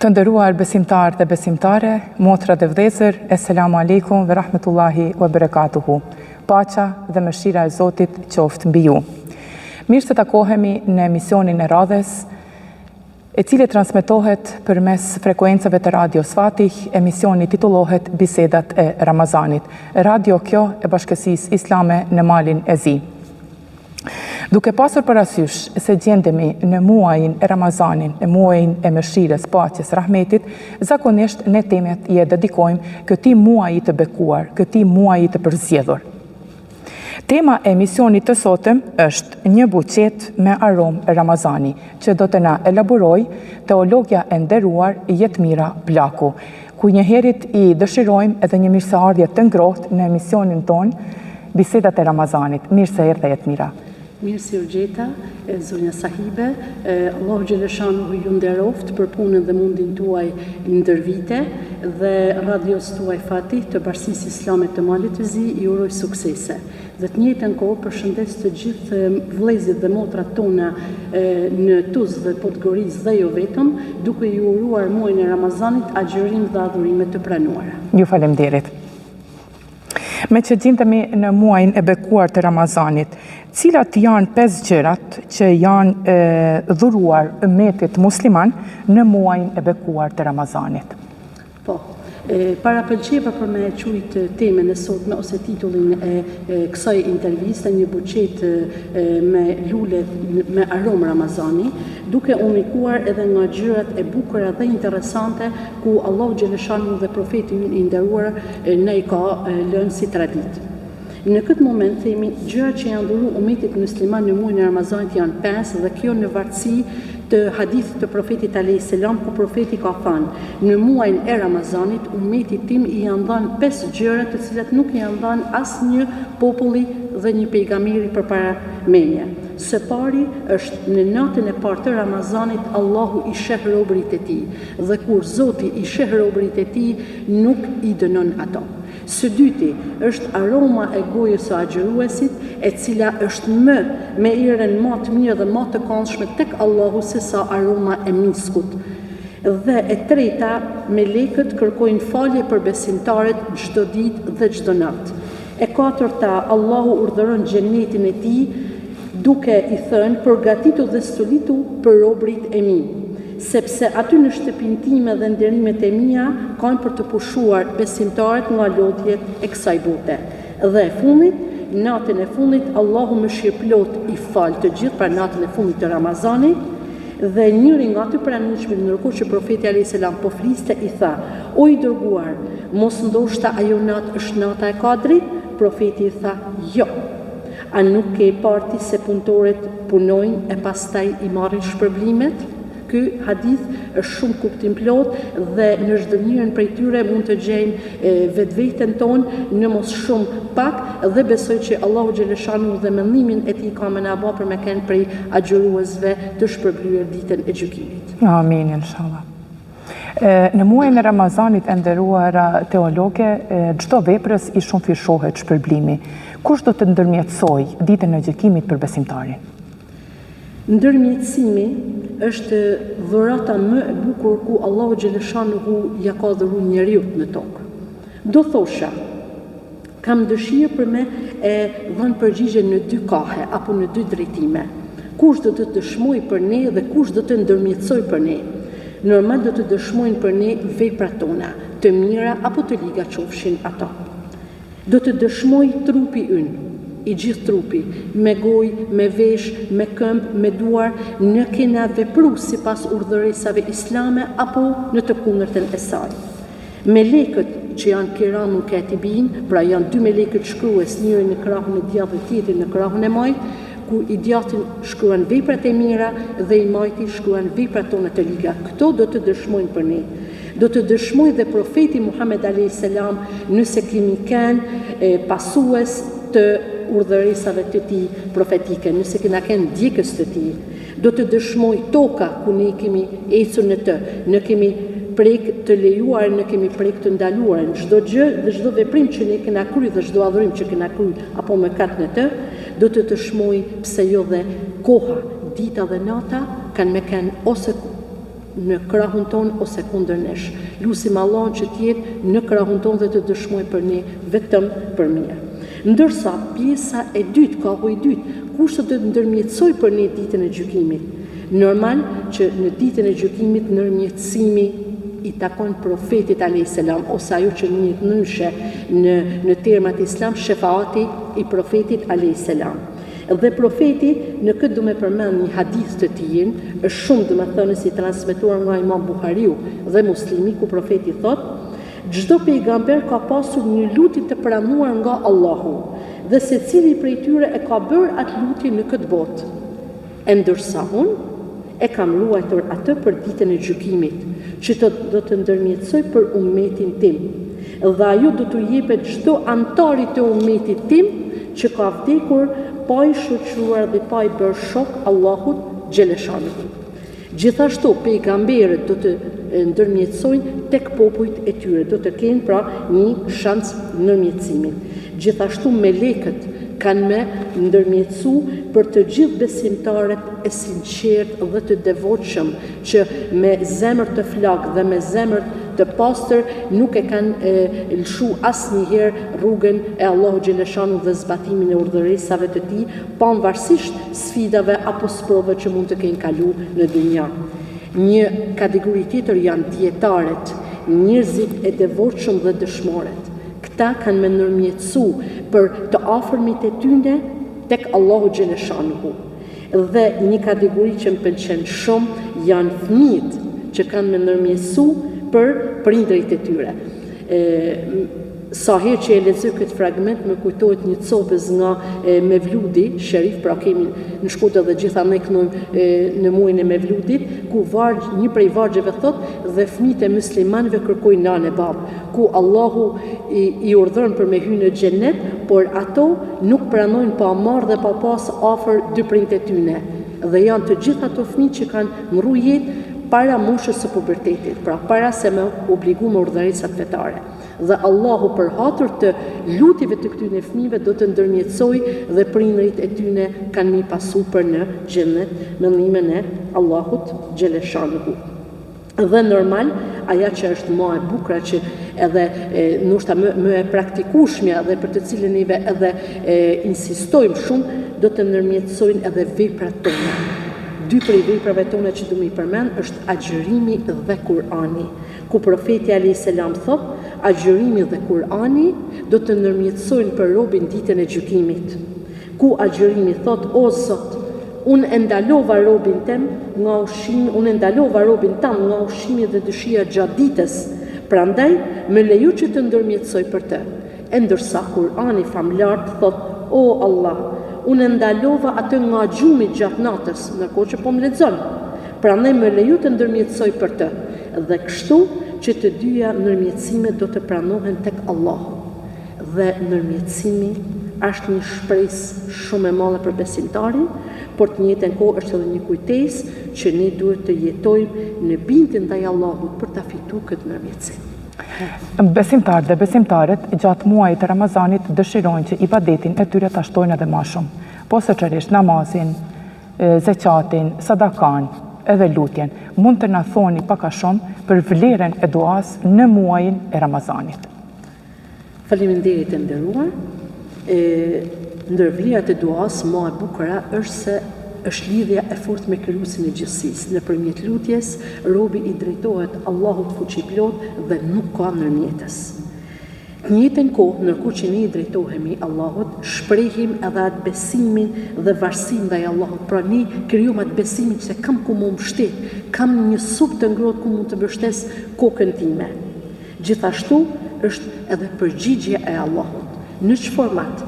Të nderuar besimtar dhe besimtare, motra dhe vëllezër, Esselamu Aleikum ve Rahmetullahi ve Berekatuhu. Paqja dhe mëshira e Zotit qoftë mbi ju. Mirë se takohemi në emisionin e radhës, e cili transmetohet përmes frekuencave të radios Fatih. Emisioni titullohet Bisedat e Ramazanit. Radio kjo e Bashkësisë Islame në Malin e Zi. Duke pasur parasysh se gjendemi në muajin e Ramazanin, në muajin e mëshirës, paqes, rahmetit, zakonisht ne temet i dedikojmë këtij muaji të bekuar, këtij muaji të përzgjedhur. Tema e emisionit të sotëm është një buqet me aromë Ramazani, që do të na elaboroj teologja e nderuar Jetmira Plaku, ku njëherit i dëshirojmë edhe një mirëseardhje të ngrohtë në emisionin tonë Bisedat e Ramazanit. Mirë se erdhe Jetmira. Mirë si u gjeta, zonja sahibe, Allahu Gjeleshanu ju nderoft për punën dhe mundin tuaj ndër vite dhe radios tuaj Fatih të Bashkisë Islame të Malit të Zi i uroj suksese. Dhe të njëjtën kohë përshëndes të gjithë vëllezërit dhe motrat tona në Tuzë dhe Podgoriz dhe jo vetëm, duke ju uruar muajin e Ramazanit agjërim dhe adhurime të pranuara. Ju falemnderit. Me që gjendemi në muajin e bekuar të Ramazanit, cilat janë 5 gjërat që janë dhuruar ummetit musliman në muajin e bekuar të Ramazanit? Po, para pëlqeva për me quajt temën e sotme ose titullin e kësaj interviste, një buqet me lule me aromë Ramazani, duke unikuar edhe nga gjërat e bukura dhe interesante ku Allahu Gjeleshanu dhe profeti i nderuar ne i ka lënë si traditë. Në këtë moment themi gjërat që janë dhuru ummetit musliman në muajin e Ramazanit janë 5 dhe kjo në varësi të hadithit të profetit alayhis salam, ku profeti ka thënë në muajin e Ramazanit ummetit tim i janë dhënë 5 gjëra të cilat nuk i janë dhënë asnjë populli dhe një pejgamberi përpara meje. Së pari është në natën e parë të Ramazanit Allahu i sheh robërit e tij dhe kur Zoti i sheh robërit e tij nuk i dënon ato. Së dyti është aroma e gojës së agjëruesit, e cila është me erën më të mirë dhe më të këndshme tek Allahu se sa aroma e miskut. Dhe e treta, melekët kërkojnë falje për besimtarët çdo ditë dhe çdo natë. E katërta, Allahu urdhëron xhenetin e tij duke i thënë përgatitu dhe stolitu për robërit e mi, sepse aty në shtëpinë time dhe nderimet e mia kanë për të pushuar besimtarët nga lodhjet e kësaj bote. Dhe fundit, natën e fundit, Allahu mëshirëplot i fal të gjithë për natën e fundit të Ramazanit, dhe njëri nga aty pranishmit ndërkohë që profeti alayhis salam po fliste i tha: "O i dërguar, mos ndoshta ajo natë është nata e Kadrit?" Profeti i tha: "Jo. A nuk ke parti se punëtorët punojnë e pastaj i marrin shpërblimet?" Ky hadith është shumë kuptimplot dhe në çdo njërin prej tyre mund të gjejmë vetveten tonë në mos shumë pak dhe besoj që Allahu Gjeleshanu dhe mendimin e tij ka më na bë për me kënë prej agjëruesve të shpërblyer ditën e gjykimit. Amin, inshallah. Në muajin e Ramazanit e nderuar teologe, çdo veprës i shumë fishohet shpërblimi. Kush do të ndërmjetësoj ditën e gjykimit për besimtarin? Ndërmjetësimi është dhurata më e bukur ku Allahu Gjeleshanu ja ka dhuru njeriut në tokë. Do thosha, kam dëshirë për me e dhënë përgjigje në 2 kahe apo në 2 drejtime. Kush do të dëshmoj për ne dhe kush do të ndërmjetësoj për ne? Normal do të dëshmojnë për ne veprat tona, të mira apo të liga qofshin ato. Do të dëshmoj trupi ynë, i gjithë trupi, me gojë, me vesh, me këmbë, me duar, në kena vepru sipas urdhëresave islame apo në të kundërtën e saj. Melekët që janë kiramun katibin, pra janë 2 melekët shkrues, njëri në krahun e djathtë dhe tjetri në krahun e majt, ku i djathtë shkruan veprat e mira dhe i majti shkruan veprat tona të liga. Këto do të dëshmojnë për ne. Do të dëshmoj dhe profeti Muhammed alayhis salam nëse kemi kënë pasues të urdhëresave të tij profetike, nëse kena kënë djegës të tij. Do të dëshmoj toka ku ne kemi ecur në të, ne kemi prek të lejuar, ne kemi prek të ndaluar, në çdo gjë dhe çdo veprim që ne kena kryer dhe çdo adhurim që kena kryer apo mëkat në të, do të dëshmoj pse jo dhe koha, dita dhe nata kanë me kanë ose në krahun ton ose kundër nesh. Lusim Allahun që të jetë në krahun ton dhe të dëshmojë për ne vetëm për mirë. Ndërsa pjesa e dytë, kahu i dytë, kush do të ndërmjetësoj për ne ditën e gjykimit. Normal që në ditën e gjykimit ndërmjetësimi i takon profetit a.s. ose ajo që njët nënshe në termat islam, shefaati i profetit a.s. Dhe profeti në këtë du me përmend një hadith të tij, është shumë domethënës i transmetuar nga Imam Buhariu dhe Muslimi, ku profeti thot: çdo pejgamber ka pasur një lutje të pranuar nga Allahu, dhe secili prej tyre e ka bërë atë lutje në këtë botë. E ndërsa unë e kam luajtur atë për ditën e gjykimit, që do të ndërmjetësoj për ummetin tim. Dhe ajo do t'u jepet çdo antari të ummetit tim që ka vdekur pa i shoqëruar dhe pa i bërë shok Allahut xheleshanuhu. Gjithashtu pejgamberët do të ndërmjetësojnë tek popujt e tyre, do të kenë pra një shans ndërmjetësimi. Gjithashtu melekët kanë me ndërmjetësu për të gjithë besimtarët e sinqert dhe të devotshëm që me zemër të flak dhe me zemër të pastër nuk e kanë lëshu asnjëherë rrugën e Allahu xheleshanu dhe zbatimin e urdhëresave të tij, pavarësisht sfidave apo sprovave që mund të kenë kalu në dynja. Një kategori tjetër janë dietarët, njerëzit e devotshëm dhe dëshmorët. Këta kanë me ndërmjetësu për të afërmit e tyne tek Allahu xheleshanuhu. Dhe një kategori që më pëlqen shumë janë fëmijët që kanë me ndërmjetësu për prindërit e tyre. Sa herë që e lexoj këtë fragment më kujtohet një copës nga Mevludi, Sherif, pra kemi në Shkodër dhe gjithandaj kënojmë në muajin e Mevludit, ku një prej vargjeve thot: dhe fëmijët e muslimanëve kërkojnë nanë e babë, ku Allahu i urdhëron për me hyrë në xhenet, por ato nuk pranojnë pa marrë dhe pa pas afër dy prindë të tyre. Dhe janë të gjithë ato fëmijë që kanë mërru jetë para moshës së pubertetit, pra para se me obligu me urdhëresat fetare. Dhe Allahu për hatër të lutjeve të këtyre fëmijëve do të ndërmjetësoj dhe prindërit e tyre kanë mi pasu për në xhenet me ndihmën e Allahut xheleshanuhu. Dhe normal, aja që është më e bukur që edhe ndoshta më e praktikueshme dhe për të cilën neve edhe insistojmë shumë, do të ndërmjetësojnë edhe veprat tona. Dy prej veprave tona që du me i përmend është agjërimi dhe Kur'ani, ku profeti a.s. thot: agjërimi dhe Kur'ani do të ndërmjetësojnë për robin ditën e gjykimit. Ku agjërimi thot: o Zot, unë e ndalova robin tem nga ushqimi, unë e ndalova robin tam nga ushqimi dhe dëshia gjatë ditës, prandaj më lejo që të ndërmjetësoj për të. E ndërsa Kur'ani famlart thot: o Allah, unë ndalova atë nga gjumi gjatë natës, ndërkohë që po më lexon. Prandaj më lejo të ndërmjetësoj për të. Dhe kështu që të dyja ndërmjetësimet do të pranohen tek Allahu. Dhe ndërmjetësimi është një shpresë shumë e madhe për besimtarin, por të njëjtën kohë është edhe një kujtesë që ne duhet të jetojmë në bindje ndaj Allahut për ta fituar këtë ndërmjetësim. Besimtarët dhe besimtarët gjatë muajit të Ramazanit dëshirojnë që ibadetin e tyre ta shtojnë edhe më shumë, posaçërisht namazin, zeqatin, sadakan, edhe lutjen. Mund të na thoni pak a shumë për vlerën e duas në muajin e Ramazanit? Faleminderit e nderuar. Ndër vlerat e duas më e bukura është se është lidhja e fortë me Krijuesin e gjithësisë. Nëpërmjet lutjes, robi i drejtohet Allahut fuqiplot dhe nuk ka ndërmjetës. Në njëjtën kohë, ndërkohë që ne i drejtohemi Allahut, shprehim edhe atë besimin dhe varësinë ndaj Allahut. Pra ne krijojmë atë besimin se kam ku më mbështet, kam një supë të ngrohtë ku mund të mbështes kokën time. Gjithashtu është edhe përgjigje e Allahut. Në çfarë format?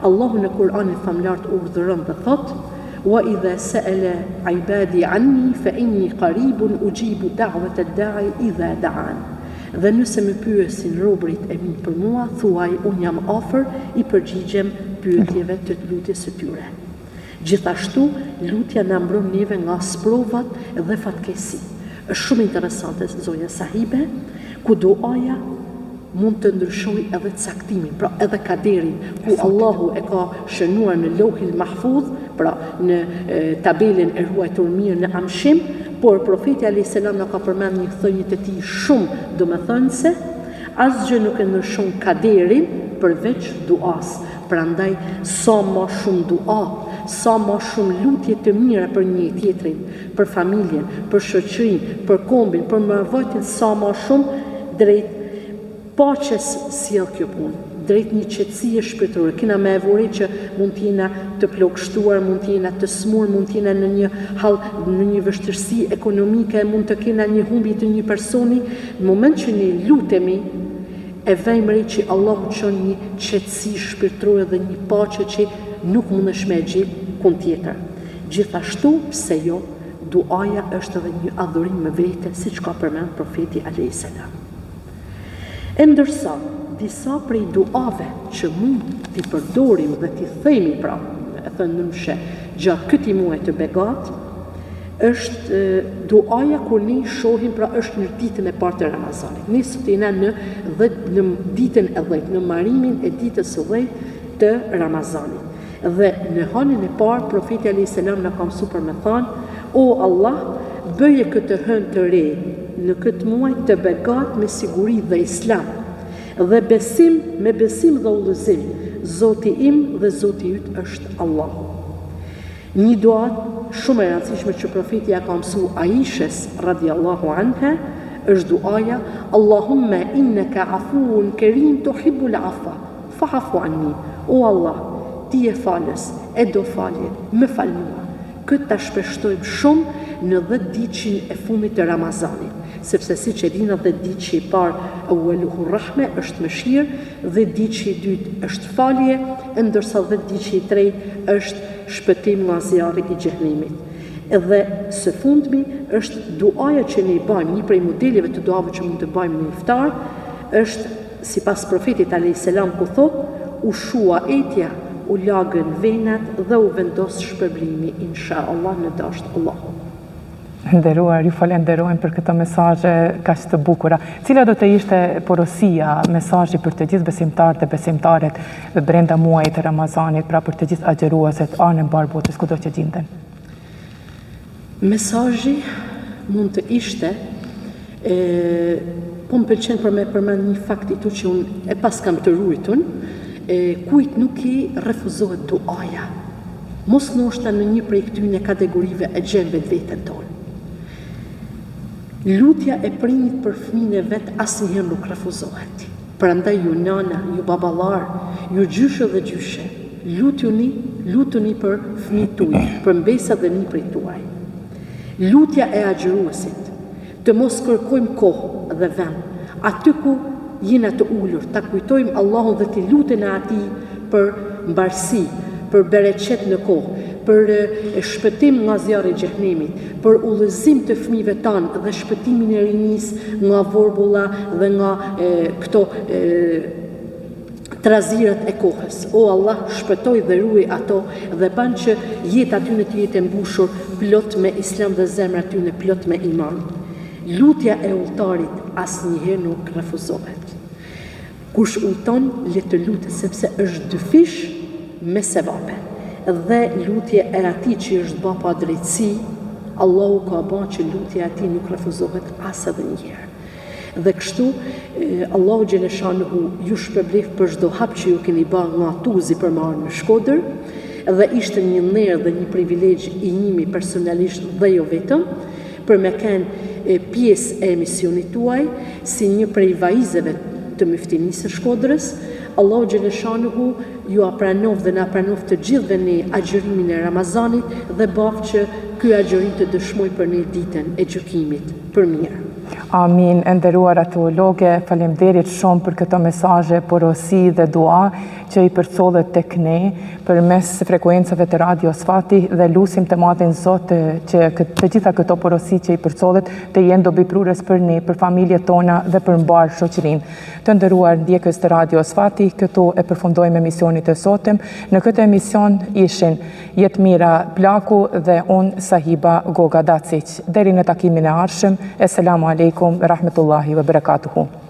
Allahu në Kur'anin famlar urdhëron dhe thotë: wa idha sa'ala ibadi anni fa inni qaribun ujibu da'wata ad-da'i idha da'an. Dhe nëse më pyesin robërit e mi për mua, thuaj unë jam afër, i përgjigjem pyetjeve të lutjes së tyre. Gjithashtu, lutja na mbron neve nga sprovat dhe fatkeqësi. Është shumë interesante zoja sahibe, ku duaja mund të ndryshoj edhe caktimin, pra edhe kaderin, ku Allahu e ka shënuar në Lauhil Mahfudh, pra në tabelën e ruajtur mirë në amshim, por profeti a.s. në ka përmend një thënie të tij shumë domethënëse, asgjë nuk e ndryshon kaderin përveç duas. Prandaj sa më shumë dua, sa më shumë lutje të mira për një tjetrin, për familjen, për shoqërinë, për kombin, për mërvajtjen, sa më shumë drejt paqes sjell kjo punë, drejt një qetësie shpirtërore. Kena me evori që mund t'jena të plagështuar, mund t'jena të smur, mund t'jena në një hall, në një vështirësi ekonomike, mund të kena një humbje të një personi. Në moment që ne lutemi, e vejmëri që Allahu çon një qetësi shpirtërore dhe një paqe që nuk mundesh me gjetë kund tjetër. Gjithashtu, pse jo, duaja është edhe një adhurim me vete, siç ka përmend profeti a.s. E ndërsa, disa prej duave që mund t'i përdorim dhe t'i themi pra, e thënë nëmshe, gjatë këtij muaji të begat, është duaja kur ne shohim, pra është në ditën e parë të Ramazanit. Ne sot jena në ditën e 10, në marimin e ditës së 10 të Ramazanit. Dhe në hanin e parë, profeti a.s. në ka mësuar për me thënë: o Allah, bëje këtë hënë të re në këtë muaj të begat me siguri dhe islam, dhe besim me besim dhe udhëzim. Zoti im dhe Zoti yt është Allahu. Një dua shumë e rëndësishme që profeti ja ka mësuar Aishës radhiyallahu anha është duaja: Allahumma innaka afuun karim tuhibbul afwa fa'fu anni. O Allah, ti je falës, e do falje, më fal mua. Këtë ta shpeshtojmë shumë në 10 ditëshin e fundit të Ramazanit, sepse siç e dini 10 ditëshi i parë awwaluhu rahme është mëshirë, 10 ditëshi i dytë është falje, ndërsa 10 ditëshi i tretë është shpëtim nga zjarri i xhenemit. Edhe së fundmi është duaja që ne i bëjmë, një prej modeleve të duave që mund të bëjmë në iftar, është sipas profetit a.s. ku thotë: u shua etja, u lagën venat dhe u vendos shpërblimi, inshallah, në dasht Allahu. Nderuar, ju falenderojmë për këto mesazhe kaq të bukura. Cila do të ishte porosia, mesazhi për të gjithë besimtarët e besimtaret brenda muajit të Ramazanit, pra për të gjithë agjëruesit anë mbar botës kudo që gjenden? Mesazhi mund të ishte, po më pëlqen për me përmend një fakt i tu që unë e pas kam të ruajtun, kujt nuk i refuzohet duaja. Mos ndoshta në një prej këtyre kategorive e gjen vetveten tonë. Lutja e prinit për fëmijën e vet asnjëherë nuk refuzohet. Prandaj ju nana, ju baballar, ju gjyshe dhe gjyshe, lutuni për fëmijët tuaj, për mbesat dhe niprit tuaj. Lutja e agjëruesit, të mos kërkojmë kohë dhe vend, aty ku jena të ulur, ta kujtojmë Allahun dhe t'i lutemi atij për mbarsi, për bereqet në kohë, për shpëtim nga zjarri i xhenemit, për udhëzim të fëmijëve tanë dhe shpëtimin e rinisë nga vorbulla dhe nga këto trazirat e kohës. O Allah, shpëtoj dhe ruaj ato dhe ban që jeta aty të jetë e mbushur plot me islam dhe zemra aty në plot me iman. Lutja e udhëtarit asnjëherë nuk refuzohet. Kush udhton, le të lutet sepse është dyfish me sevape. Dhe lutje e atij që është bë pa drejtësi, Allahu ka bën që lutja e atij nuk refuzohet as edhe një herë. Dhe kështu Allahu xhaleshanuhu ju shpërblet për çdo hap që ju keni bërë nga Tuzi për marrë në Shkodër, dhe ishte një nder dhe një privilegj i njimi personalisht dhe jo vetëm për me kenë pjesë e emisionit tuaj si një prej vajzave të Myftinisë së Shkodrës. Allahu xhaleshanuhu ju apranov dhe na apranov të gjithëve ne agjërimin e Ramazanit dhe baf që ky agjërim të dëshmoj për ne ditën e gjykimit për mirë. Amin. Nderuara teologe, faleminderit shumë për këto mesazhe, porosi dhe dua që i përcollet tek ne përmes frekuencave të radios Fati, dhe lutim të Madhin Zot që të gjitha këto porosi që i përcollet të jenë dobiprurës për ne, për familjet tona dhe për mbar shoqërinë. Të nderuar ndjekës të radios Fati, këtu e përfundojmë emisionin e sotëm. Në këtë emision ishin Jetmira Plaku dhe unë Sahiba Goga Dacic. Deri në takimin e ardhshëm, Esselamu alaikum wa rahmetullahi wa barakatuhu.